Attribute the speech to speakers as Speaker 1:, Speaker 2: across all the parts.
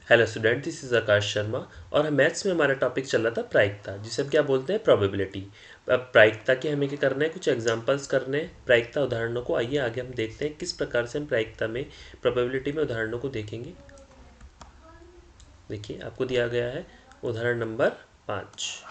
Speaker 1: Hello student, this is आकाश शर्मा और maths में हमारा टॉपिक चल रहा था प्रायिकता, जिसे हम क्या बोलते हैं प्रोबेबिलिटी। अब प्रायिकता के हमें क्या करना है, कुछ एग्जांपल्स करने हैं प्रायिकता उदाहरणों को। आइए आगे हम देखते हैं किस प्रकार से हम प्रायिकता में प्रोबेबिलिटी में उदाहरणों को देखेंगे। देखिए आपको दिया गया है उदाहरण नंबर 5।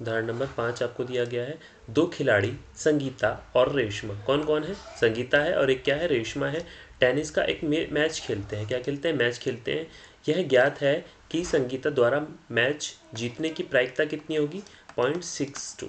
Speaker 1: उदाहरण नंबर 5 आपको दिया गया है, दो खिलाड़ी संगीता और रेशमा। कौन कौन है? संगीता है और एक क्या है, रेशमा है। टेनिस का एक मैच खेलते हैं। क्या खेलते हैं? मैच खेलते हैं। यह ज्ञात है कि संगीता द्वारा मैच जीतने की प्रायिकता कितनी होगी? 0.62।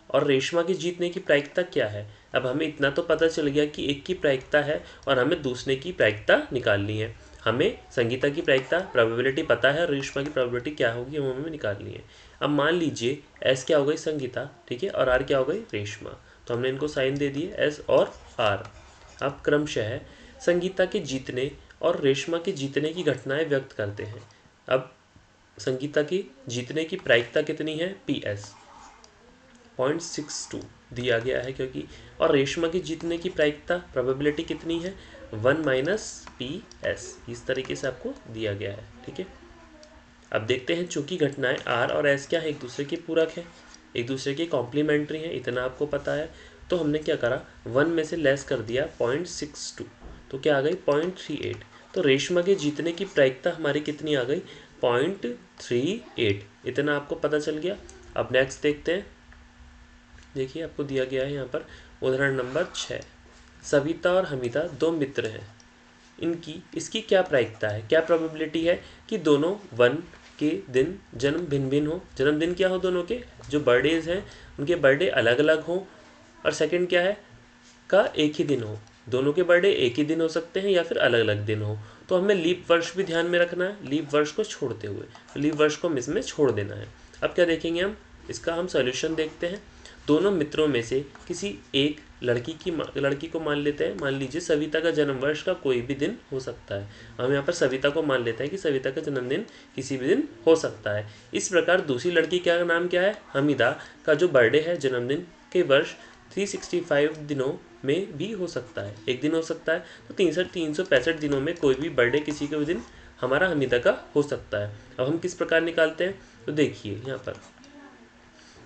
Speaker 1: और रेशमा की जीतने की प्रायिकता क्या है? अब हमें इतना तो पता चल गया कि एक की प्रायिकता है और हमें दूसरे की प्रायिकता निकालनी है। हमें संगीता की प्रायिकता प्रोबेबिलिटी पता है और रेशमा की प्रोबेबिलिटी क्या होगी वो हमें निकालनी है। अब मान लीजिए एस क्या हो गई? संगीता, ठीक है, और आर क्या हो गई? रेशमा। तो हमने इनको साइन दे दिए एस और आर। अब क्रमशः संगीता के जीतने और रेशमा के जीतने की घटनाएं व्यक्त करते हैं। अब संगीता की जीतने की प्रायिकता कितनी है? पी एस 0.62 दिया गया है क्योंकि, और रेशमा की जीतने की प्रायिकता प्रोबेबिलिटी कितनी है? 1 माइनस पी एस। इस तरीके से आपको दिया गया है, ठीक है। अब देखते हैं, चूंकि घटनाएं आर और एस क्या है, एक दूसरे के पूरक है, एक दूसरे के कॉम्प्लीमेंट्री हैं, इतना आपको पता है। तो हमने क्या करा, 1 में से लेस कर दिया 0.62, तो क्या आ गई? 0.38। तो रेशमा के जीतने की प्रायिकता हमारी कितनी आ गई? 0.38। इतना आपको पता चल गया। अब नेक्स्ट देखते हैं। देखिए आपको दिया गया है यहाँ पर उदाहरण नंबर 6। सविता और हमीदा दो मित्र हैं। इसकी क्या प्रायिकता है, क्या प्रोबेबिलिटी है कि दोनों 1 के दिन जन्म भिन्न भिन्न हो? जन्मदिन क्या हो दोनों के, जो बर्थडेज हैं उनके बर्थडे अलग अलग हो। और सेकंड क्या है, का एक ही दिन हो। दोनों के बर्थडे एक ही दिन हो सकते हैं या फिर अलग अलग दिन हो। तो हमें लीप वर्ष भी ध्यान में रखना है, लीप वर्ष को छोड़ते हुए, लीप वर्ष को हम इसमें छोड़ देना है। अब क्या देखेंगे हम, इसका हम सॉल्यूशन देखते हैं। दोनों मित्रों में से किसी एक लड़की को मान लेते हैं। मान लीजिए सविता का जन्म वर्ष का कोई भी दिन हो सकता है। हम यहाँ पर सविता को मान लेते हैं कि सविता का जन्मदिन किसी भी दिन हो सकता है। इस प्रकार दूसरी लड़की का नाम क्या है? हमीदा का जो बर्थडे है, जन्मदिन के वर्ष 365 दिनों में भी हो सकता है, एक दिन हो सकता है। तो 365 दिनों में कोई भी बर्थडे किसी के भी दिन हमारा हमीदा का हो सकता है। अब हम किस प्रकार निकालते हैं, तो देखिए यहाँ पर,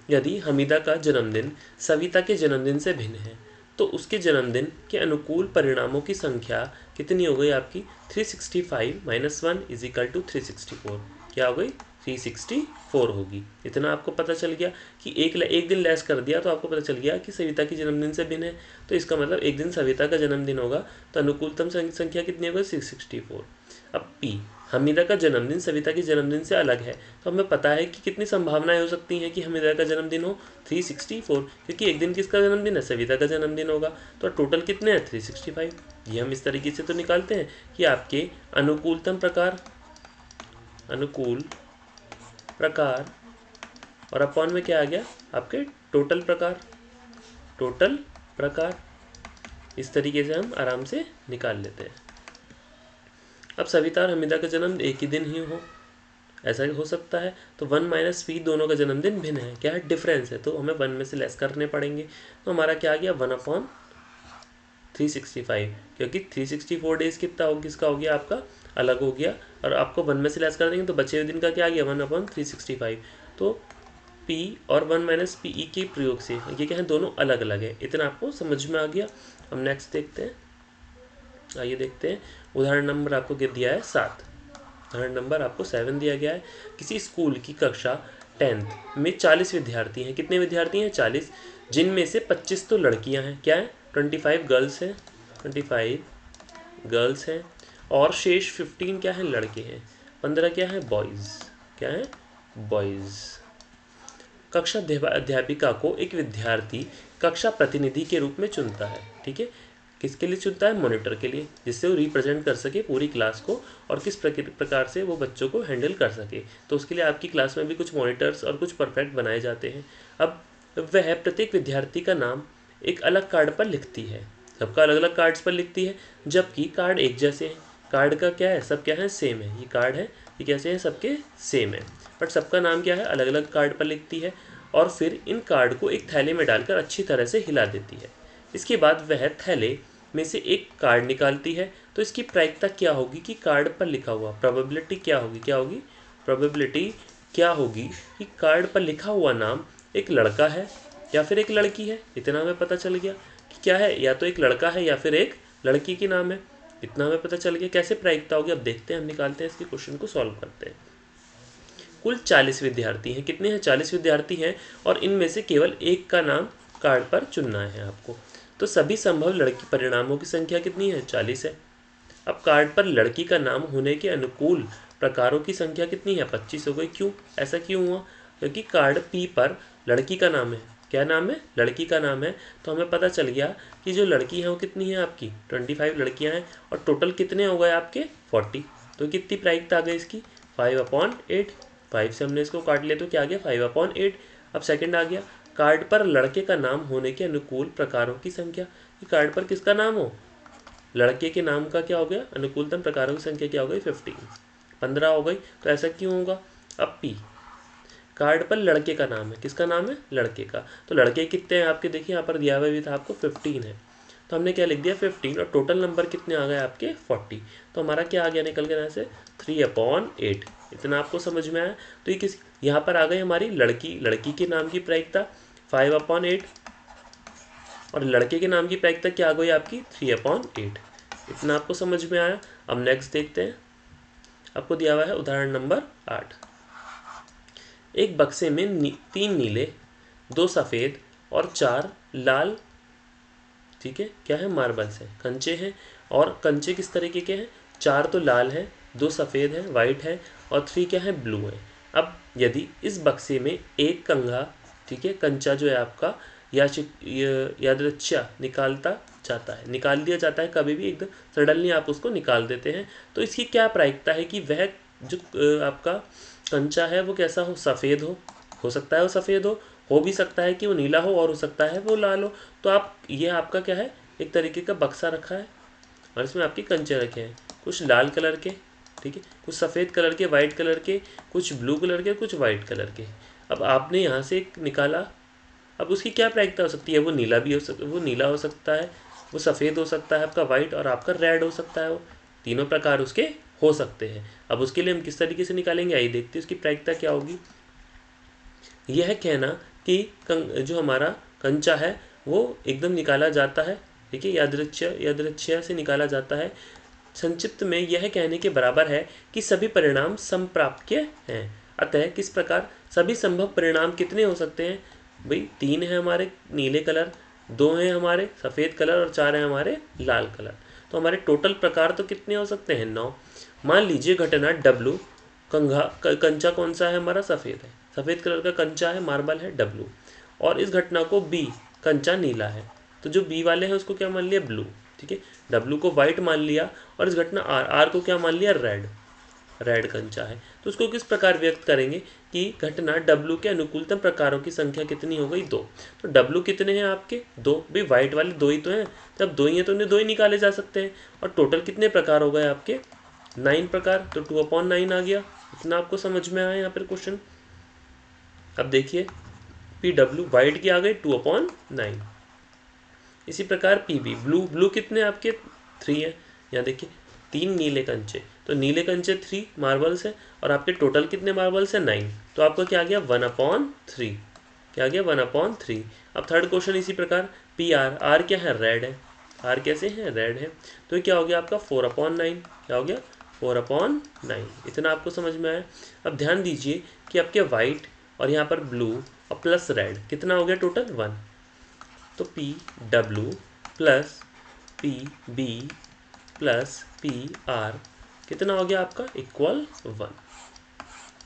Speaker 1: यदि हमीदा का जन्मदिन सविता के जन्मदिन से भिन्न है तो उसके जन्मदिन के अनुकूल परिणामों की संख्या कितनी हो गई आपकी? 365 माइनस 1 इज इक्वल टू 364। क्या हो गई? 364 होगी। इतना आपको पता चल गया कि एक दिन लेस कर दिया तो आपको पता चल गया कि सविता की जन्मदिन से भिन्न है, तो इसका मतलब एक दिन सविता का जन्मदिन होगा, तो अनुकूलतम संख्या कितनी होगी? 664। अब पी, हमीदा का जन्मदिन सविता के जन्मदिन से अलग है, तो हमें पता है कि कितनी संभावनाएं हो सकती हैं कि हमीदा का जन्मदिन हो? 364, क्योंकि एक दिन किसका जन्मदिन है? सविता का जन्मदिन होगा। तो टोटल कितने हैं? 365। ये हम इस तरीके से तो निकालते हैं कि आपके अनुकूल प्रकार और अपॉन में क्या आ गया? आपके टोटल प्रकार। इस तरीके से हम आराम से निकाल लेते हैं। अब सविता और हमीदा का जन्म एक ही दिन ही हो, ऐसा हो सकता है। तो 1 माइनस पी, दोनों का जन्मदिन भिन्न है, क्या है? डिफरेंस है, तो हमें 1 में से लेस करने पड़ेंगे। तो हमारा क्या आ गया? 1/365, क्योंकि 364 डेज किसका हो गया? आपका अलग हो गया, और आपको 1 में से लेस कर देंगे तो बचे हुए दिन का क्या आ गया? 1/365। तो पी और 1 माइनस पी ई के प्रयोग से ये क्या है? दोनों अलग अलग है। इतना आपको समझ में आ गया। हम नेक्स्ट देखते हैं। आइए देखते हैं, उदाहरण नंबर आपको दिया है 7। उदाहरण नंबर आपको 7 दिया गया है। किसी स्कूल की कक्षा 10th में 40 विद्यार्थी हैं। कितने विद्यार्थी हैं? 40, जिनमें से 25 तो लड़कियां हैं। क्या है? 25 गर्ल्स हैं, 25 गर्ल्स हैं, और शेष 15 क्या है? लड़के हैं। 15 क्या है? बॉयज़। क्या है? बॉयज़। कक्षा अध्यापिका को एक विद्यार्थी कक्षा प्रतिनिधि के रूप में चुनता है, ठीक है। किसके लिए चुनता है? मॉनिटर के लिए, जिससे वो रिप्रेजेंट कर सके पूरी क्लास को और किस प्रकार से वो बच्चों को हैंडल कर सके। तो उसके लिए आपकी क्लास में भी कुछ मॉनिटर्स और कुछ परफेक्ट बनाए जाते हैं। अब वह प्रत्येक विद्यार्थी का नाम एक अलग कार्ड पर लिखती है, सबका अलग अलग कार्ड्स पर लिखती है, जबकि कार्ड एक जैसे हैं। कार्ड का क्या है? सब क्या है? सेम है। ये कार्ड है, ये कैसे हैं? सबके सेम है, बट सबका नाम क्या है? अलग अलग कार्ड पर लिखती है, और फिर इन कार्ड को एक थैले में डालकर अच्छी तरह से हिला देती है। इसके बाद वह थैले में से एक कार्ड निकालती है तो इसकी प्रायिकता क्या होगी कि कार्ड पर लिखा हुआ, प्रोबेबिलिटी क्या होगी, प्रोबेबिलिटी क्या होगी कि कार्ड पर लिखा हुआ नाम एक लड़का है या फिर एक लड़की है। इतना हमें पता चल गया कि क्या है, या तो एक लड़का है या फिर एक लड़की की नाम है। इतना हमें पता चल गया। कैसे प्रायिकता होगी अब देखते हैं, हम निकालते हैं इसके क्वेश्चन को सॉल्व करते हैं। कुल 40 विद्यार्थी हैं। कितने हैं? 40 विद्यार्थी हैं और इनमें से केवल एक का नाम कार्ड पर चुनना है आपको। तो सभी संभव लड़की परिणामों की संख्या कितनी है? 40 है। अब कार्ड पर लड़की का नाम होने के अनुकूल प्रकारों की संख्या कितनी है? 25 हो गई। क्यों? ऐसा क्यों हुआ? क्योंकि कार्ड P पर लड़की का नाम है। क्या नाम है? लड़की का नाम है। तो हमें पता चल गया कि जो लड़की है वो कितनी है आपकी? 25 लड़कियां हैं और टोटल कितने हो गए आपके? 40। तो कितनी प्रायिकता आ गई इसकी? 5/8। 5 से हमने इसको काट लिया तो क्या आ गया? 5/8। अब सेकंड आ गया, कार्ड पर लड़के का नाम होने के अनुकूल प्रकारों की संख्या। कि कार्ड पर किसका नाम हो? लड़के के नाम का क्या हो गया? अनुकूलतम प्रकारों की संख्या क्या हो गई? 15 हो गई। तो ऐसा क्यों होगा? अब P कार्ड पर लड़के का नाम है। किसका नाम है? लड़के का। तो लड़के कितने हैं आपके? देखिए यहाँ पर दिया हुआ भी था आपको 15 है। तो हमने क्या लिख दिया? 15 और टोटल नंबर कितने आ गए आपके? 40। तो हमारा क्या आ गया निकल के यहाँ से? 3/8। इतना आपको समझ में आया? तो ये किस यहाँ पर आ गई हमारी लड़की के नाम की प्रायिकता 5/8 और लड़के के नाम की प्रायिकता क्या आ गई आपकी? 3/8। इतना आपको समझ में आया? अब नेक्स्ट देखते हैं। आपको दिया हुआ है उदाहरण नंबर 8। एक बक्से में 3 नीले, 2 सफ़ेद और 4 लाल, ठीक है, क्या है? मार्बल्स हैं, कंचे हैं। और कंचे किस तरीके के हैं? 4 तो लाल हैं, 2 सफ़ेद हैं, वाइट है और 3 क्या है? ब्लू है। अब यदि इस बक्से में एक कंघा, ठीक है, कंचा जो है आपका यादृच्छा निकाल दिया जाता है कभी भी, एकदम सडनली आप उसको निकाल देते हैं, तो इसकी क्या प्रायिकता है कि वह जो आपका कंचा है वो कैसा हो? सफ़ेद हो सकता है वो सफ़ेद हो भी सकता है कि वो नीला हो सकता है वो लाल हो। तो आप ये आपका क्या है? एक तरीके का बक्सा रखा है और इसमें आपके कंचे रखे हैं, कुछ लाल कलर के, ठीक है, कुछ सफ़ेद कलर के, वाइट कलर के, कुछ ब्लू कलर के, कुछ वाइट कलर के। अब आपने यहाँ से एक निकाला, अब उसकी क्या प्रायिकता हो सकती है? वो नीला हो सकता है, वो सफ़ेद हो सकता है आपका, वाइट और आपका रेड हो सकता है। वो तीनों प्रकार उसके हो सकते हैं। अब उसके लिए हम किस तरीके से निकालेंगे, आइए देखते हैं उसकी प्रायिकता क्या होगी। यह कहना कि जो हमारा कंचा है वो एकदम निकाला जाता है, ठीक है, यादृच्छया से निकाला जाता है। संक्षिप्त में यह कहने के बराबर है कि सभी परिणाम समप्राप्य हैं। अतः किस प्रकार सभी संभव परिणाम कितने हो सकते हैं? भाई 3 है हमारे नीले कलर, 2 हैं हमारे सफ़ेद कलर और 4 हैं हमारे लाल कलर। तो हमारे टोटल प्रकार तो कितने हो सकते हैं? 9। मान लीजिए घटना W, कंचा कौन सा है हमारा? सफ़ेद है, सफ़ेद कलर का कंचा है, मार्बल है W, और इस घटना को B, कंचा नीला है, तो जो B वाले हैं उसको क्या मान लिया? ब्लू, ठीक है। W को वाइट मान लिया और इस घटना R को क्या मान लिया? रेड कंचा है। तो उसको किस प्रकार व्यक्त करेंगे कि घटना W के अनुकूलतम प्रकारों की संख्या कितनी हो गई? 2। तो W कितने हैं आपके? 2। भाई वाइट वाले 2 ही तो हैं, जब 2 ही हैं तो उन्हें 2 ही निकाले जा सकते हैं। और टोटल कितने प्रकार हो गए आपके? 9 प्रकार। तो 2/9 आ गया। इतना आपको समझ में आया यहाँ पर क्वेश्चन। अब देखिए PW वाइट की आ गई 2/9। इसी प्रकार PB ब्लू कितने आपके? 3 है। यहाँ देखिए 3 नीले कंचे, तो नीले कंचे 3 मार्बल्स है और आपके टोटल कितने मार्बल्स है? 9। तो आपका क्या आ गया? 1/3। क्या आ गया? 1/3। अब थर्ड क्वेश्चन इसी प्रकार PR क्या है? रेड है। R कैसे है? रेड है। तो ये क्या हो गया आपका? 4/9। क्या हो गया? 4/9। इतना आपको समझ में आया। अब ध्यान दीजिए कि आपके वाइट और यहाँ पर ब्लू और प्लस रेड कितना हो गया टोटल? 1। तो PW plus PB plus PR कितना हो गया आपका? इक्वल 1।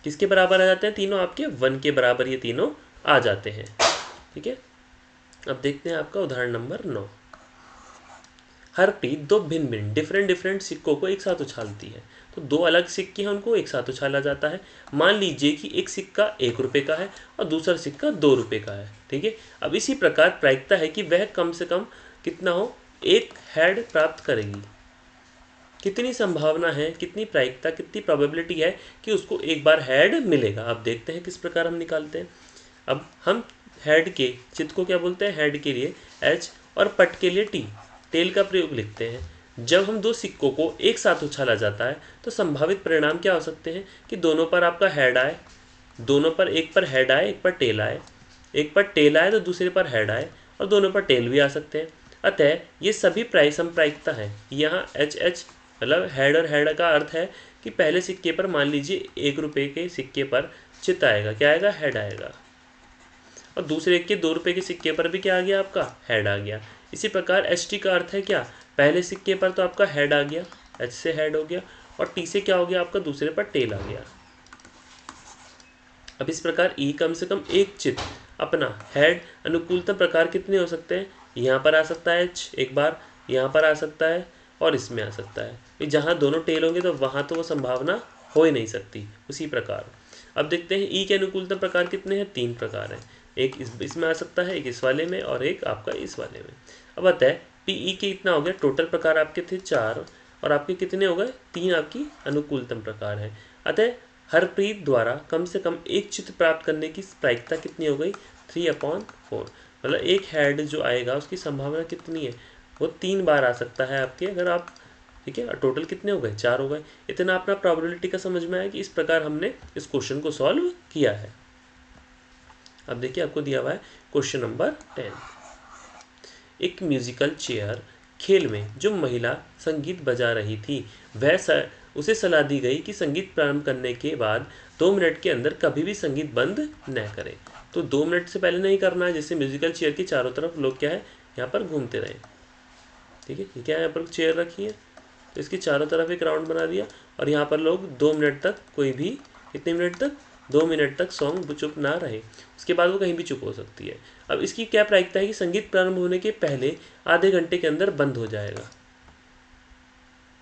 Speaker 1: किसके बराबर आ जाते हैं? तीनों आपके 1 के बराबर ये तीनों आ जाते हैं, ठीक है। अब देखते हैं आपका उदाहरण नंबर 9। हरप्रीत 2 भिन्न डिफरेंट सिक्कों को एक साथ उछालती है। तो 2 अलग सिक्के हैं, उनको एक साथ उछाला जाता है। मान लीजिए कि एक सिक्का 1 रुपये का है और दूसरा सिक्का 2 रुपये का है, ठीक है। अब इसी प्रकार प्रायिकता है कि वह कम से कम कितना हो? 1 हेड प्राप्त करेगी। कितनी संभावना है, कितनी प्रायिकता, कितनी प्रोबेबिलिटी है कि उसको एक बार हेड मिलेगा? अब देखते हैं किस प्रकार हम निकालते हैं। अब हम हेड के चित्त को क्या बोलते हैं? हेड के लिए H और पट के लिए T। टेल का प्रयोग लिखते हैं। जब हम दो सिक्कों को एक साथ उछाला जाता है तो संभावित परिणाम क्या हो सकते हैं कि दोनों पर आपका हेड आए, दोनों पर, एक पर हेड आए, एक पर टेल आए, एक पर टेल आए तो दूसरे पर हेड आए, और दोनों पर टेल भी आ सकते हैं। अतः ये सभी समप्रायिकता है। यहाँ एच एच मतलब हेड और हेड का अर्थ है कि पहले सिक्के पर मान लीजिए 1 रुपये के सिक्के पर चित आएगा, क्या आएगा, हेड आएगा, और दूसरे के 2 रुपये के सिक्के पर भी क्या आ गया, आपका हेड आ गया। इसी प्रकार एच टी का अर्थ है क्या, पहले सिक्के पर तो आपका हेड आ गया, एच से हेड हो गया, और टी से क्या हो गया, आपका दूसरे पर टेल आ गया। अब इस प्रकार ई कम से कम एक चित्त अपना हेड अनुकूलतम प्रकार कितने हो सकते हैं, यहाँ पर आ सकता है एच एक बार, यहाँ पर आ सकता है, और इसमें आ सकता है। जहाँ दोनों टेल होंगे तो वहाँ तो वो संभावना हो ही नहीं सकती। उसी प्रकार अब देखते हैं ई के अनुकूलतम प्रकार कितने हैं, 3 प्रकार हैं। एक इसमें आ सकता है, एक इस वाले में, और एक आपका इस वाले में। अब आता है पीई के इतना हो गया, टोटल प्रकार आपके थे 4, और आपके कितने हो गए, 3 आपकी अनुकूलतम प्रकार है। अतः हरप्रीत द्वारा कम से कम एक चित्र प्राप्त करने की प्रायिकता कितनी हो गई, 3/4। मतलब एक हेड जो आएगा उसकी संभावना कितनी है, वो 3 बार आ सकता है आपके, अगर आप, ठीक है। टोटल कितने हो गए, 4 हो गए। इतना अपना प्रोबेबिलिटी का समझ में आया कि इस प्रकार हमने इस क्वेश्चन को सॉल्व किया है। अब देखिए आपको दिया हुआ है क्वेश्चन नंबर 10। एक म्यूजिकल चेयर खेल में जो महिला संगीत बजा रही थी उसे सलाह दी गई कि संगीत प्रारंभ करने के बाद 2 मिनट के अंदर कभी भी संगीत बंद न करे। तो 2 मिनट से पहले नहीं करना है, जैसे म्यूजिकल चेयर के चारों तरफ लोग क्या है, यहाँ पर घूमते रहे, ठीक है। ये क्या है, यहाँ पर चेयर रखी है तो इसके चारों तरफ एक राउंड बना दिया, और यहाँ पर लोग 2 मिनट तक, कोई भी कितने मिनट तक, 2 मिनट तक सॉन्ग चुप ना रहे, उसके बाद वो कहीं भी चुप हो सकती है। अब इसकी क्या प्रायिकता है कि संगीत प्रारंभ होने के पहले आधे घंटे के अंदर बंद हो जाएगा।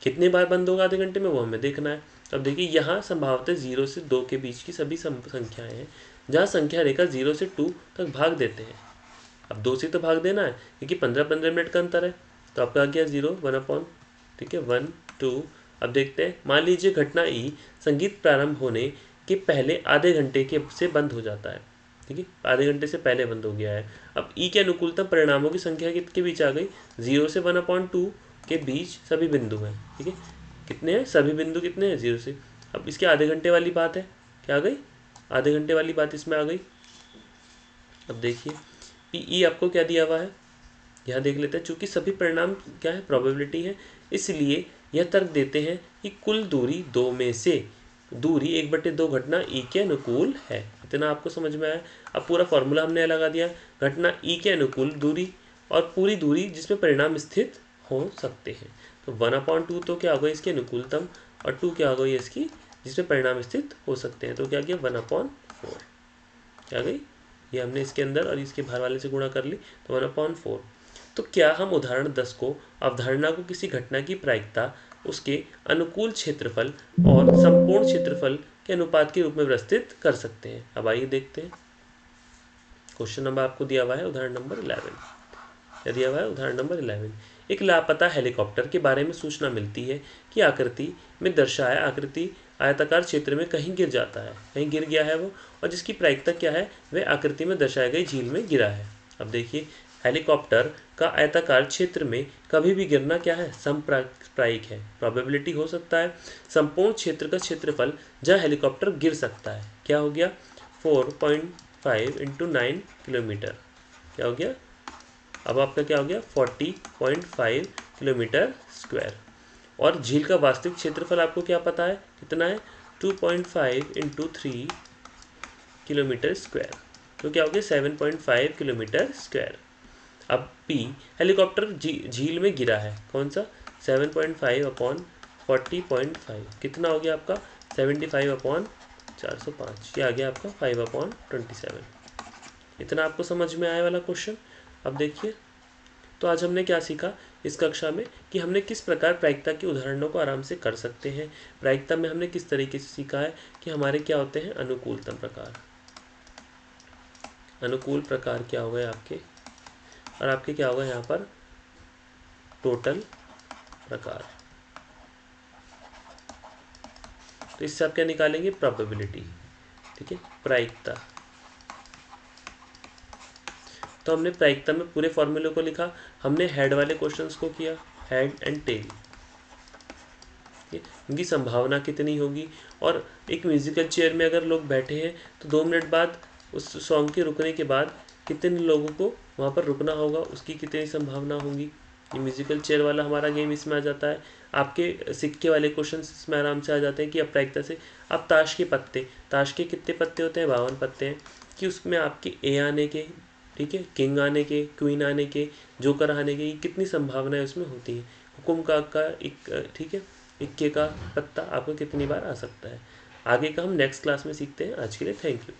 Speaker 1: कितने बार बंद होगा आधे घंटे में, वो हमें देखना है। अब देखिए यहाँ संभवतः 0 से 2 के बीच की सभी संख्याएं हैं, जहाँ संख्या रेखा 0 से 2 तक भाग देते हैं। अब 2 से तो भाग देना है क्योंकि 15-15 मिनट का अंतर है, तो आपका आ गया 0, 1/, ठीक है, 1, 2। अब देखते हैं, मान लीजिए घटना ई संगीत प्रारंभ होने के पहले आधे घंटे के से बंद हो जाता है, ठीक है, आधे घंटे से पहले बंद हो गया है। अब ई के अनुकूलतम परिणामों की संख्या किसके बीच आ गई, 0 से 1/2 के बीच सभी बिंदु हैं, ठीक है। कितने हैं, सभी बिंदु कितने हैं, 0 से। अब इसके आधे घंटे वाली बात है, क्या आ गई, आधे घंटे वाली बात इसमें आ गई। अब देखिए पीई आपको क्या दिया हुआ है, यहाँ देख लेते हैं। चूंकि सभी परिणाम क्या है, प्रोबेबिलिटी है, इसलिए यह तर्क देते हैं कि कुल दूरी 2 में से दूरी 1/2 घटना ई के अनुकूल है। इतना आपको समझ में आया। अब पूरा फॉर्मूला हमने लगा दिया, घटना ई के अनुकूल दूरी और पूरी दूरी जिसमें परिणाम स्थित हो सकते हैं। तो 1/2 तो क्या होगा इसकी अनुकूलतम, और 2 क्या होगा इसकी जिसमें परिणाम स्थित हो सकते हैं, तो क्या गया 1/4 क्या गई, ये हमने इसके अंदर और इसके बाहर वाले से गुणा कर ली, तो 1/4। तो क्या हम उदाहरण 10 को अवधारणा को किसी घटना की प्रायिकता उसके अनुकूल क्षेत्रफल और संपूर्ण क्षेत्रफल के अनुपात के रूप में व्यवस्थित कर सकते हैं। अब आइए देखते हैं। क्वेश्चन नंबर आपको दिया हुआ है उदाहरण नंबर 11। दिया हुआ है उदाहरण नंबर 11। एक लापता हेलीकॉप्टर के बारे में सूचना मिलती है कि आकृति में दर्शाया आकृति आयताकार क्षेत्र में कहीं गिर जाता है, कहीं गिर गया है वो, और जिसकी प्रायिकता क्या है, वह आकृति में दर्शाई गई झील में गिरा है। अब देखिए हेलीकॉप्टर का आयताकार क्षेत्र में कभी भी गिरना क्या है, समप्रायिक है, प्रोबेबिलिटी हो सकता है। संपूर्ण क्षेत्र का क्षेत्रफल जहाँ हेलीकॉप्टर गिर सकता है क्या हो गया, 4.5 × 9 किलोमीटर, क्या हो गया, अब आपका क्या हो गया 40.5 किलोमीटर स्क्वायर। और झील का वास्तविक क्षेत्रफल आपको क्या पता है कितना है, 2.5 × 3 किलोमीटर स्क्वायर, तो क्या हो गया 7.5 किलोमीटर स्क्वायर। अब P हेलीकॉप्टर झील में गिरा है, कौन सा 7.5/40.5 कितना हो गया आपका 75/405, ये आ गया आपका 5/27। इतना आपको समझ में आया वाला क्वेश्चन। अब देखिए तो आज हमने क्या सीखा इस कक्षा में कि हमने किस प्रकार प्रायिकता के उदाहरणों को आराम से कर सकते हैं। प्रायिकता में हमने किस तरीके से सीखा है कि हमारे क्या होते हैं अनुकूलतम प्रकार, अनुकूल प्रकार क्या हो गए आपके, और आपके क्या होगा यहाँ पर टोटल प्रकार। तो इससे आप क्या निकालेंगे प्रोबेबिलिटी, ठीक है, प्रायिकता। तो हमने प्रायिकता में पूरे फॉर्मूले को लिखा, हमने हेड वाले क्वेश्चंस को किया, हेड एंड टेल, उनकी संभावना कितनी होगी। और एक म्यूजिकल चेयर में अगर लोग बैठे हैं तो 2 मिनट बाद उस सॉन्ग के रुकने के बाद कितने लोगों को वहाँ पर रुकना होगा, उसकी कितनी संभावना होगी। ये म्यूजिकल चेयर वाला हमारा गेम इसमें आ जाता है। आपके सिक्के वाले क्वेश्चन इसमें आराम से आ जाते हैं कि अप्रायिकता से आप ताश के पत्ते, ताश के कितने पत्ते होते हैं, 52 पत्ते हैं, कि उसमें आपके ए आने के, ठीक है, किंग आने के, क्वीन आने के, जोकर आने के, कितनी संभावनाएं उसमें होती हैं। हुकुम का एक, ठीक है, इक्के का पत्ता आपको कितनी बार आ सकता है। आगे का हम नेक्स्ट क्लास में सीखते हैं। आज के लिए थैंक यू।